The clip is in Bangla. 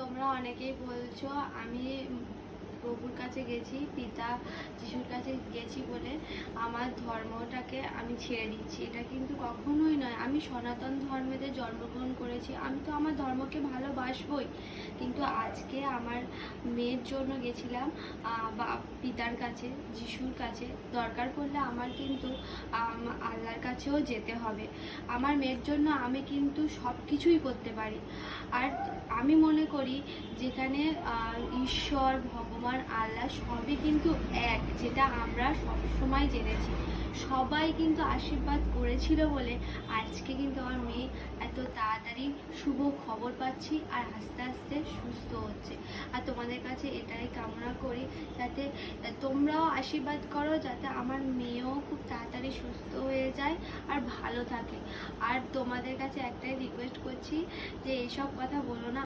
তোমরা অনেকেই বলছো আমি প্রভুর কাছে গেছি, পিতা যিশুর কাছে গেছি বলে আমার ধর্মটাকে আমি ছেড়ে দিচ্ছি। এটা কিন্তু কখনোই নয়। আমি সনাতন ধর্মেতে জন্মগ্রহণ করেছি, আমি তো আমার ধর্মকে ভালোবাসবই। কিন্তু আজকে আমার মেয়ের জন্য গেছিলাম বা পিতার কাছে, যিশুর কাছে। দরকার পড়লে আমার কিন্তু আল্লাহর কাছেও যেতে হবে। আমার মেয়ের জন্য আমি কিন্তু সব কিছুই করতে পারি। আর আমি মনে করি যেখানে ঈশ্বর, ভগবান, আল্লাহ সবই কিন্তু এক, যেটা আমরা সব সময় জেনেছি। সবাই কিন্তু আশীর্বাদ করেছিল বলে আজকে কিন্তু আমার মেয়ে এত তাড়াতাড়ি শুভ খবর পাচ্ছি আর আস্তে আস্তে সুস্থ হচ্ছে। আর তোমাদের কাছে এটাই কামনা করি যাতে তোমরাও আশীর্বাদ করো, যাতে আমার মেয়েও খুব তাড়াতাড়ি সুস্থ হয়ে যায় আর ভালো থাকে। আর তোমাদের কাছে একটাই রিকোয়েস্ট করছি যে এইসব কথা বলো না।